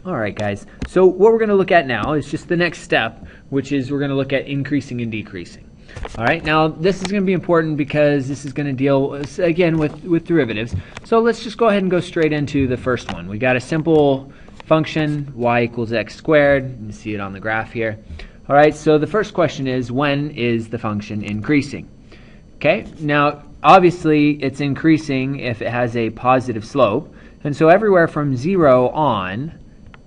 All right, guys. So what we're going to look at now is just the next step, which is we're going to look at increasing and decreasing. All right. Now this is going to be important because this is going to deal again with derivatives. So let's just go ahead and go straight into the first one. We got a simple function y equals x squared. You can see it on the graph here. All right. So the first question is, when is the function increasing? Okay. Now obviously it's increasing if it has a positive slope, and so everywhere from 0 on,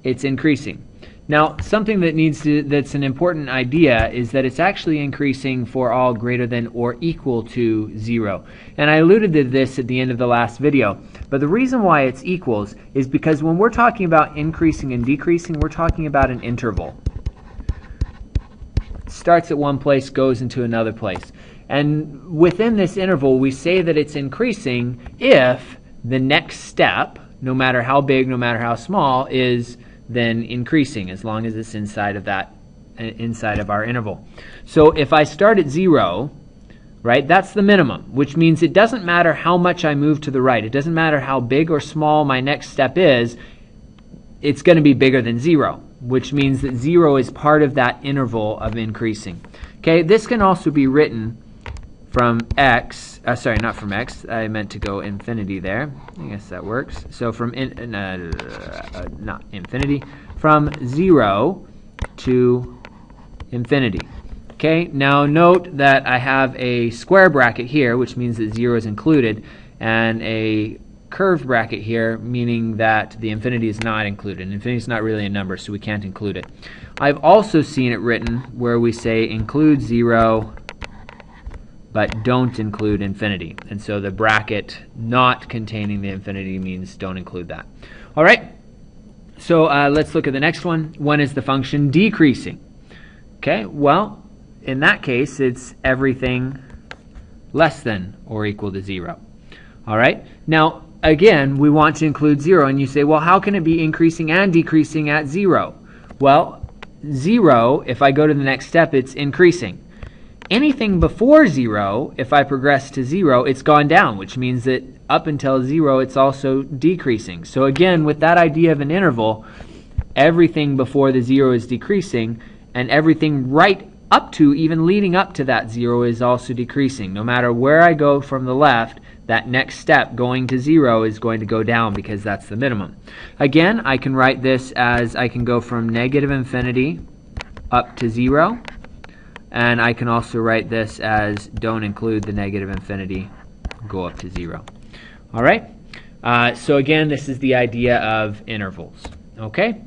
it's increasing. Now, something that's an important idea is that it's actually increasing for all greater than or equal to 0. And I alluded to this at the end of the last video. But the reason why it's equals is because when we're talking about increasing and decreasing, we're talking about an interval. It starts at one place, goes into another place. And within this interval, we say that it's increasing if the next step, no matter how big, no matter how small, is then increasing, as long as it's inside of our interval. So if I start at 0, right, that's the minimum, which means it doesn't matter how much I move to the right. It doesn't matter how big or small my next step is, it's going to be bigger than 0, which means that 0 is part of that interval of increasing. Okay, this can also be written from x, sorry, not from x, I meant to go infinity there. I guess that works. So from, not infinity, from 0 to infinity. Okay, now note that I have a square bracket here, which means that 0 is included, and a curved bracket here, meaning that the infinity is not included. Infinity is not really a number, so we can't include it. I've also seen it written where we say include 0, but don't include infinity. And so the bracket not containing the infinity means don't include that. All right, so let's look at the next one. When is the function decreasing? Okay, well, in that case, it's everything less than or equal to 0. All right, now, again, we want to include 0. And you say, well, how can it be increasing and decreasing at 0? Well, 0, if I go to the next step, it's increasing. Anything before 0, if I progress to 0, it's gone down, which means that up until 0, it's also decreasing. So again, with that idea of an interval, everything before the 0 is decreasing, and everything right up to, even leading up to that 0, is also decreasing. No matter where I go from the left, that next step going to 0 is going to go down because that's the minimum. Again, I can write this as I can go from negative infinity up to 0. And I can also write this as don't include the negative infinity, go up to 0. All right? So again, this is the idea of intervals. Okay?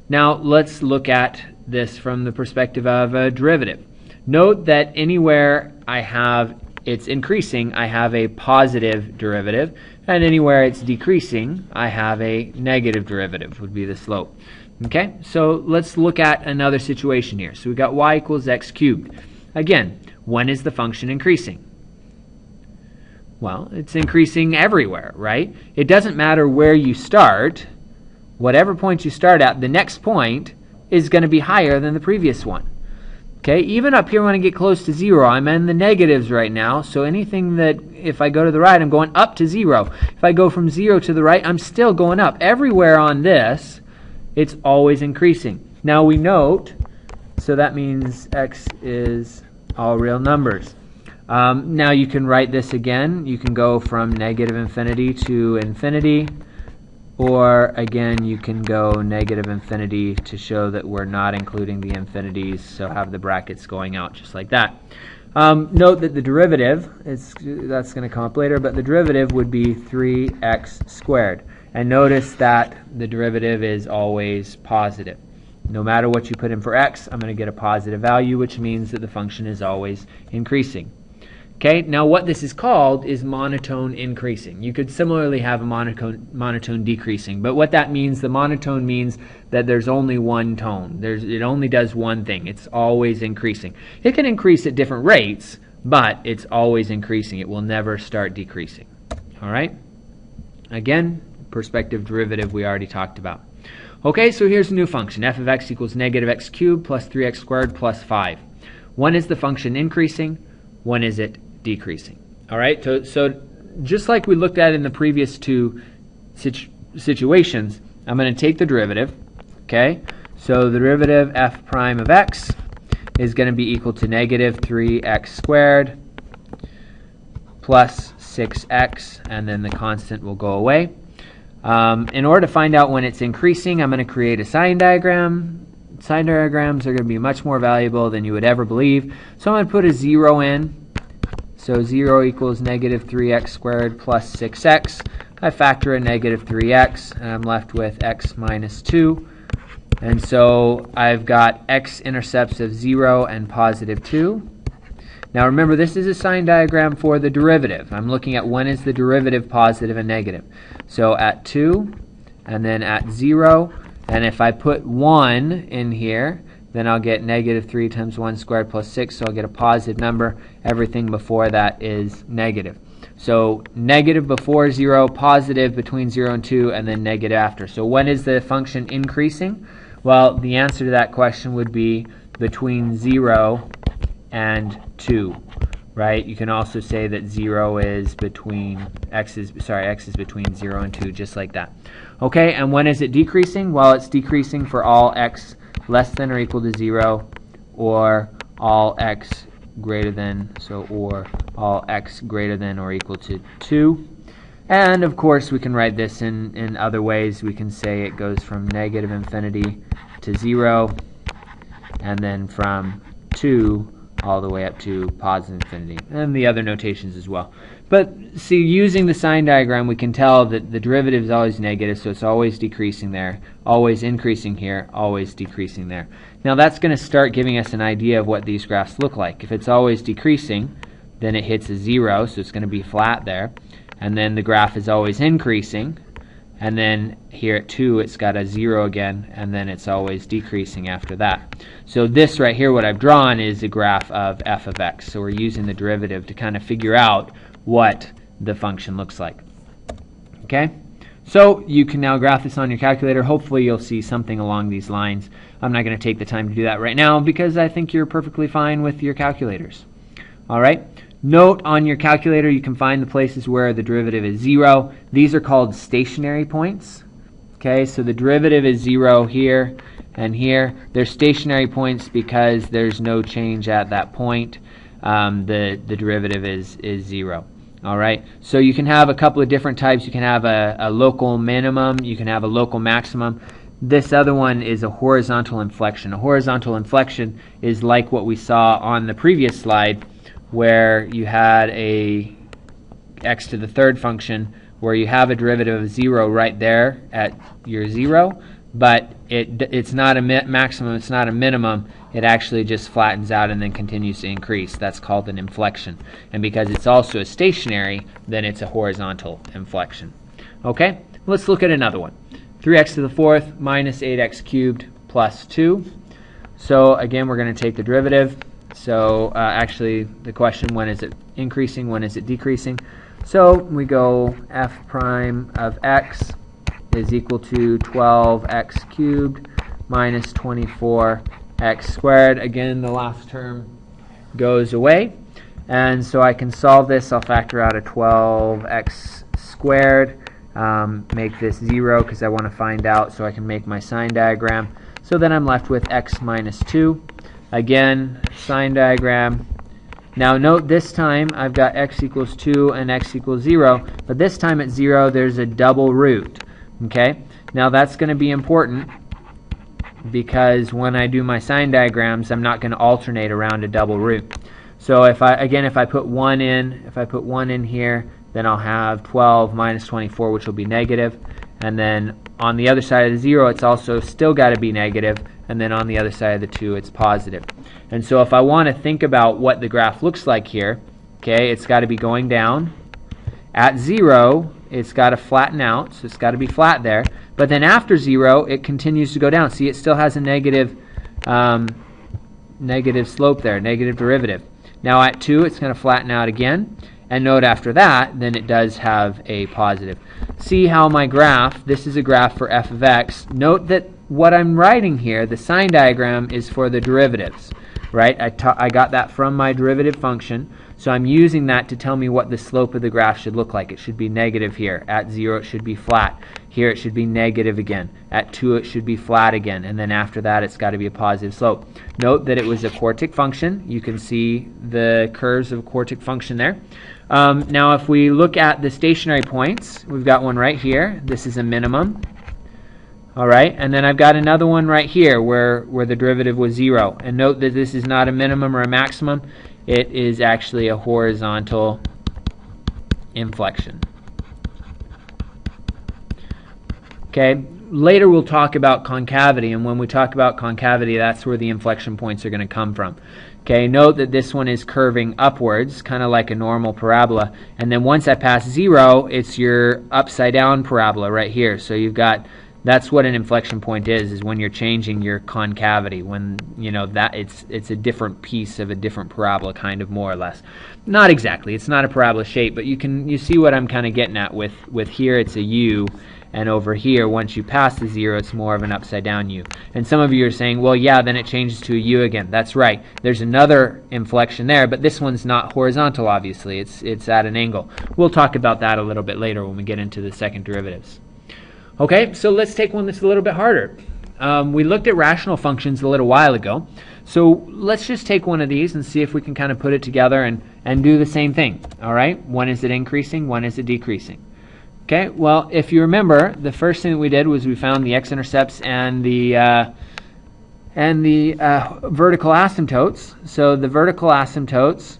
Now let's look at this from the perspective of a derivative. Note that anywhere I have it's increasing, I have a positive derivative, and anywhere it's decreasing, I have a negative derivative, would be the slope. Okay, so let's look at another situation here. So we got y equals x cubed. Again, when is the function increasing? Well, it's increasing everywhere, right? It doesn't matter where you start. Whatever point you start at, the next point is going to be higher than the previous one. Okay, even up here when I get close to 0, I'm in the negatives right now, so anything that, if I go to the right, I'm going up to 0. If I go from 0 to the right, I'm still going up. Everywhere on this, it's always increasing. Now we note, so that means x is all real numbers. Now you can write this again. You can go from negative infinity to infinity, or again you can go negative infinity to show that we're not including the infinities, so have the brackets going out just like that. Note that the derivative, that's going to come up later, but the derivative would be 3x squared. And notice that the derivative is always positive. No matter what you put in for x, I'm going to get a positive value, which means that the function is always increasing. Okay, now what this is called is monotone increasing. You could similarly have a monotone decreasing, but what that means, the monotone means that there's only one tone. It only does one thing. It's always increasing. It can increase at different rates, but it's always increasing. It will never start decreasing. All right? Again, perspective derivative we already talked about. Okay, so here's a new function. F of x equals negative x cubed plus 3x squared plus 5. When is the function increasing? When is it decreasing? All right, so just like we looked at in the previous two situations, I'm going to take the derivative. Okay, so the derivative f prime of x is going to be equal to negative 3x squared plus 6x, and then the constant will go away. In order to find out when it's increasing, I'm going to create a sign diagram. Sign diagrams are going to be much more valuable than you would ever believe. So I'm going to put a 0 in. So 0 equals negative 3x squared plus 6x. I factor a negative 3x, and I'm left with x minus 2. And so I've got x-intercepts of 0 and positive 2. Now remember, this is a sign diagram for the derivative. I'm looking at when is the derivative positive and negative. So at 2, and then at 0, and if I put 1 in here, then I'll get negative 3 times 1 squared plus 6, so I'll get a positive number. Everything before that is negative. So negative before 0, positive between 0 and 2, and then negative after. So when is the function increasing? Well, the answer to that question would be between 0 and 2, right? You can also say that 0 is between x is between 0 and 2, just like that. Okay, and when is it decreasing? Well, it's decreasing for all x less than or equal to 0, or all x greater than, or all x greater than or equal to 2. And of course we can write this in other ways. We can say it goes from negative infinity to 0, and then from 2 all the way up to positive infinity, and the other notations as well. But see, using the sign diagram, we can tell that the derivative is always negative, so it's always decreasing there, always increasing here, always decreasing there. Now that's going to start giving us an idea of what these graphs look like. If it's always decreasing, then it hits a 0, so it's going to be flat there. And then the graph is always increasing, and then here at 2 it's got a 0 again, and then it's always decreasing after that. So this right here, what I've drawn, is a graph of f of x. So we're using the derivative to kind of figure out what the function looks like. Okay? So you can now graph this on your calculator. Hopefully you'll see something along these lines. I'm not going to take the time to do that right now because I think you're perfectly fine with your calculators. All right? Note on your calculator you can find the places where the derivative is 0. These are called stationary points. Okay, so the derivative is 0 here and here. They're stationary points because there's no change at that point. The derivative is 0. All right, so you can have a couple of different types. You can have a local minimum. You can have a local maximum. This other one is a horizontal inflection. A horizontal inflection is like what we saw on the previous slide, where you had a x to the third function where you have a derivative of 0 right there at your 0, but it's not a maximum, it's not a minimum. It actually just flattens out and then continues to increase. That's called an inflection. And because it's also a stationary, then it's a horizontal inflection. Okay, let's look at another one. 3x to the fourth minus 8x cubed plus 2. So again, we're going to take the derivative. So actually the question, when is it increasing, when is it decreasing? So we go f prime of x is equal to 12x cubed minus 24x squared. Again, the last term goes away. And so I can solve this. I'll factor out a 12x squared, make this 0 because I want to find out so I can make my sign diagram. So then I'm left with x minus 2. Again, sign diagram. Now note this time I've got x equals 2 and x equals 0, but this time at 0 there's a double root. Okay? Now that's going to be important because when I do my sign diagrams, I'm not going to alternate around a double root. So if I put 1 in here, then I'll have 12 minus 24, which will be negative. And then on the other side of the 0, it's also still got to be negative. And then on the other side of the 2, it's positive. And so if I want to think about what the graph looks like here, okay, it's got to be going down. At 0, it's got to flatten out, so it's got to be flat there. But then after 0, it continues to go down. See, it still has a negative slope there, negative derivative. Now at 2, it's going to flatten out again. And note after that, then it does have a positive. See how my graph, this is a graph for f of x. Note that what I'm writing here, the sign diagram, is for the derivatives, right? I got that from my derivative function, so I'm using that to tell me what the slope of the graph should look like. It should be negative here. At 0, it should be flat. Here it should be negative again. At 2 it should be flat again, and then after that it's got to be a positive slope. Note that it was a quartic function. You can see the curves of a quartic function there. Now if we look at the stationary points, we've got one right here. This is a minimum. All right, and then I've got another one right here where the derivative was 0. And note that this is not a minimum or a maximum. It is actually a horizontal inflection. Okay, later we'll talk about concavity, and when we talk about concavity, that's where the inflection points are going to come from. Okay, note that this one is curving upwards, kind of like a normal parabola, and then once I pass 0, it's your upside down parabola right here. So you've got, that's what an inflection point is when you're changing your concavity, when you know that it's a different piece of a different parabola, kind of, more or less. Not exactly, it's not a parabola shape, but you see what I'm kind of getting at with here it's a U, and over here once you pass the 0 it's more of an upside down U. And some of you are saying, well, yeah, then it changes to a U again. That's right, there's another inflection there, but this one's not horizontal, obviously, it's at an angle. We'll talk about that a little bit later when we get into the second derivatives. Okay, so let's take one that's a little bit harder. We looked at rational functions a little while ago, so let's just take one of these and see if we can kind of put it together and do the same thing. All right, one is it increasing, one is it decreasing. Okay, well, if you remember, the first thing that we did was we found the x-intercepts and the vertical asymptotes. So the vertical asymptotes,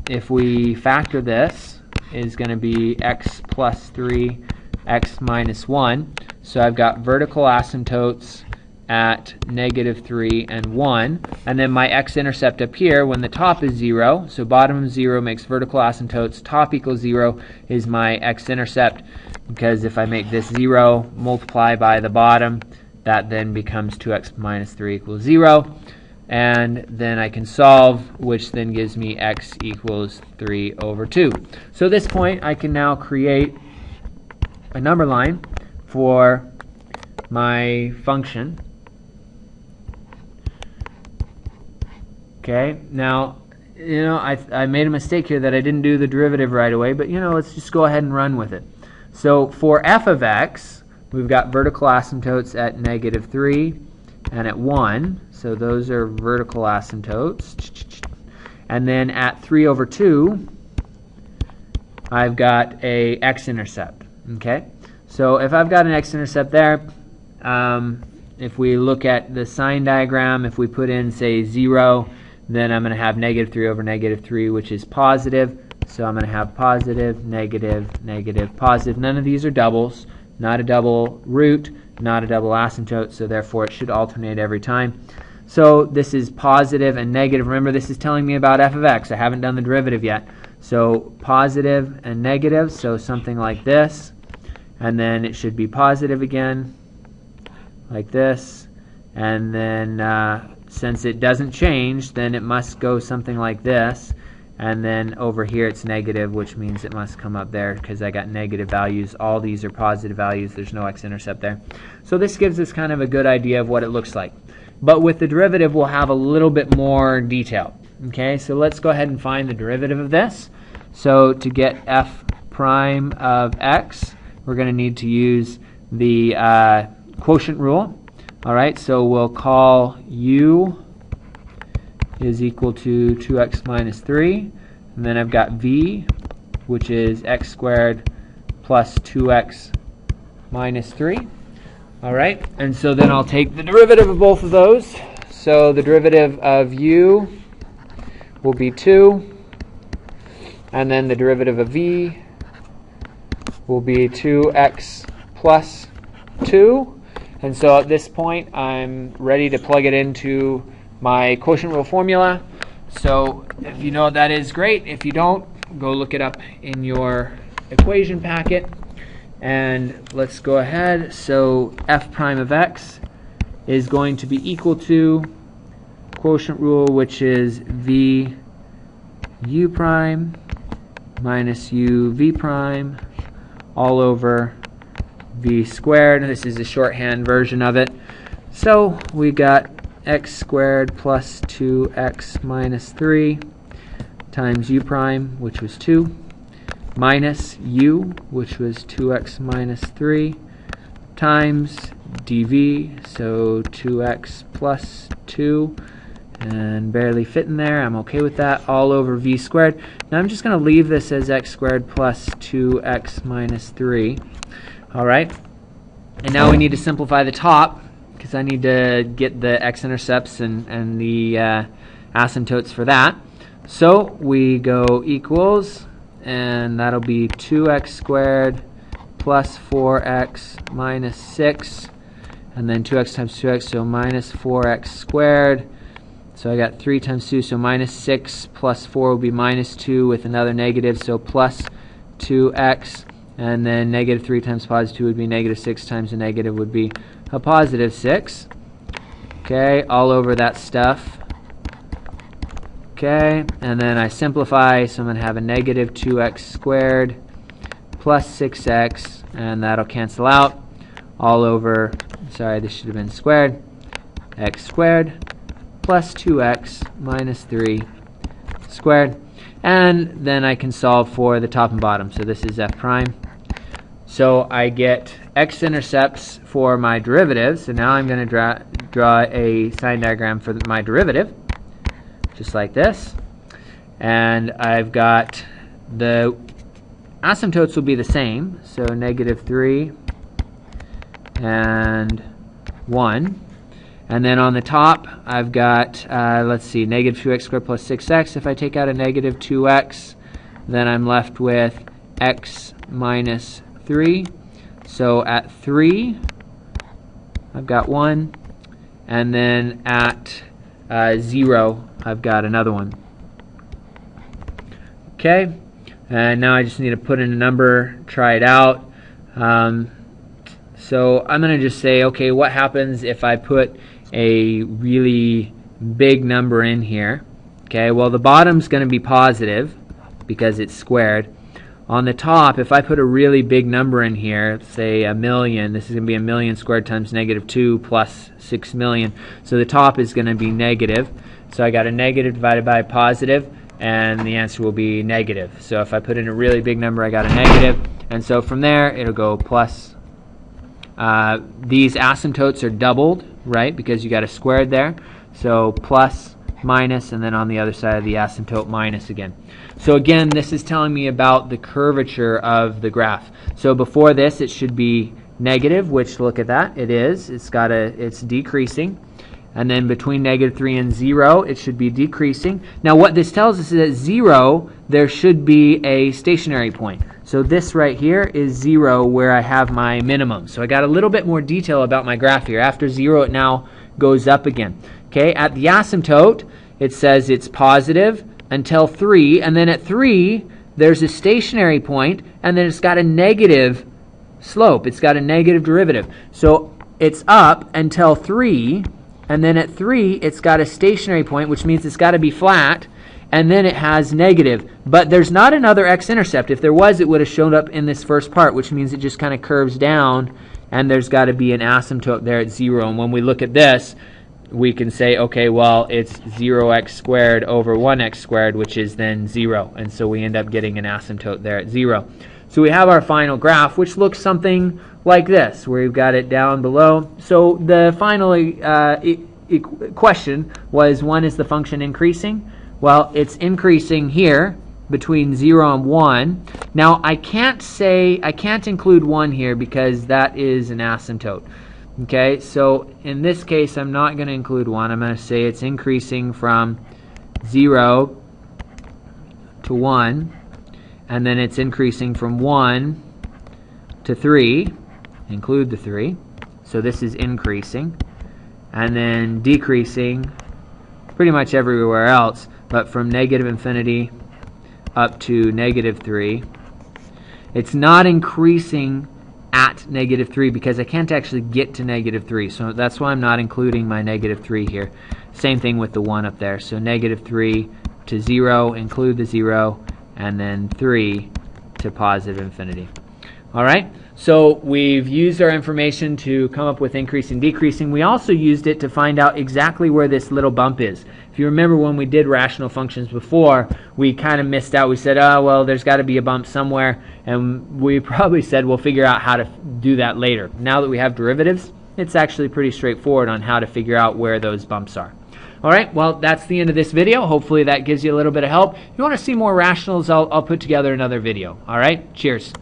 if we factor this, is going to be x plus 3, x minus 1. So I've got vertical asymptotes at -3 and 1, and then my x-intercept up here when the top is 0, so bottom of 0 makes vertical asymptotes, top equals 0 is my x-intercept, because if I make this 0, multiply by the bottom, that then becomes 2x minus 3 equals 0, and then I can solve, which then gives me x equals 3 over 2. So at this point I can now create a number line for my function. Okay, now, you know, I made a mistake here that I didn't do the derivative right away, but, you know, let's just go ahead and run with it. So for f of x, we've got vertical asymptotes at -3 and at 1. So those are vertical asymptotes. And then at 3 over 2, I've got a x-intercept. Okay, so if I've got an x-intercept there, if we look at the sign diagram, if we put in, say, 0, then I'm going to have -3 over -3, which is positive. So I'm going to have positive, negative, negative, positive. None of these are doubles, not a double root, not a double asymptote, so therefore it should alternate every time. So this is positive and negative. Remember, this is telling me about f of x. I haven't done the derivative yet. So positive and negative, so something like this. And then it should be positive again, like this. And then since it doesn't change, then it must go something like this. And then over here it's negative, which means it must come up there because I got negative values. All these are positive values. There's no x-intercept there. So this gives us kind of a good idea of what it looks like. But with the derivative, we'll have a little bit more detail. Okay, so let's go ahead and find the derivative of this. So to get f prime of x, we're going to need to use the quotient rule. All right, so we'll call u is equal to 2x minus 3. And then I've got v, which is x squared plus 2x minus 3. All right, and so then I'll take the derivative of both of those. So the derivative of u will be 2. And then the derivative of v will be 2x plus 2. And so at this point, I'm ready to plug it into my quotient rule formula. So if you know what that is, great. If you don't, go look it up in your equation packet. And let's go ahead. So f prime of x is going to be equal to quotient rule, which is v u prime minus u v prime all over v squared. This is a shorthand version of it. So we got x squared plus 2x minus 3 times u prime, which was 2. minus u, which was 2x minus 3, times dv, so 2x plus 2, and barely fitting there. I'm okay with that, all over v squared. Now I'm just going to leave this as x squared plus 2x minus 3. All right, and now we need to simplify the top, because I need to get the x-intercepts and the asymptotes for that. So we go equals, and that'll be 2x squared plus 4x minus 6, and then 2x times 2x, so minus 4x squared. So I got 3 times 2, so minus 6 plus 4 will be minus 2 with another negative, so plus 2x, and then negative 3 times positive 2 would be negative 6 times a negative would be a positive 6. Okay, all over that stuff. Okay, and then I simplify, so I'm going to have a negative 2x squared plus 6x, and that'll cancel out, all over, sorry, this should have been squared, x squared plus 2x minus 3 squared. And then I can solve for the top and bottom, so this is f prime. So I get x-intercepts for my derivatives, so now I'm going to draw a sign diagram for my derivative, just like this. And I've got the asymptotes will be the same, so negative 3 and 1. And then on the top, I've got, let's see, negative 2x squared plus 6x. If I take out a negative 2x, then I'm left with x minus 3. So at 3, I've got 1. And then at 0, I've got another one. Okay, and now I just need to put in a number, try it out. So I'm going to just say, okay, what happens if I put a really big number in here? Okay, well, the bottom's going to be positive because it's squared. On the top, if I put a really big number in here, say a million, this is going to be a million squared times negative 2 plus 6 million. So the top is going to be negative. So I got a negative divided by a positive, and the answer will be negative. So if I put in a really big number, I got a negative. And so from there, it'll go plus. These asymptotes are doubled, right, because you got a squared there. So plus, minus, and then on the other side of the asymptote, minus again. So again, this is telling me about the curvature of the graph. So before this, it should be negative, which, look at that, it is. It's decreasing. And then between negative 3 and 0, it should be decreasing. Now what this tells us is at 0, there should be a stationary point. So this right here is 0, where I have my minimum. So I got a little bit more detail about my graph here. After 0, it now goes up again. Okay, at the asymptote, it says it's positive until 3, and then at 3, there's a stationary point, and then it's got a negative slope. It's got a negative derivative. So it's up until 3, and then at 3, it's got a stationary point, which means it's got to be flat, and then it has negative. But there's not another x-intercept. If there was, it would have shown up in this first part, which means it just kind of curves down, and there's got to be an asymptote there at 0. And when we look at this, we can say, okay, well, it's 0x squared over 1x squared, which is then 0. And so we end up getting an asymptote there at 0. So we have our final graph, which looks something like this, where we've got it down below. So the final question was, when is the function increasing? Well, it's increasing here between 0 and 1. Now, I can't include 1 here because that is an asymptote. Okay, so in this case, I'm not going to include 1. I'm going to say it's increasing from 0 to 1, and then it's increasing from 1 to 3, include the 3. So this is increasing, and then decreasing pretty much everywhere else, but from negative infinity up to negative 3. It's not increasing at negative 3 because I can't actually get to negative 3. So that's why I'm not including my negative 3 here. Same thing with the 1 up there. So negative 3 to 0, include the 0, and then 3 to positive infinity. All right? So we've used our information to come up with increasing, decreasing. We also used it to find out exactly where this little bump is. If you remember when we did rational functions before, we kind of missed out. We said, oh, well, there's got to be a bump somewhere. And we probably said we'll figure out how to do that later. Now that we have derivatives, it's actually pretty straightforward on how to figure out where those bumps are. All right, well, that's the end of this video. Hopefully that gives you a little bit of help. If you want to see more rationals, I'll put together another video. All right, cheers.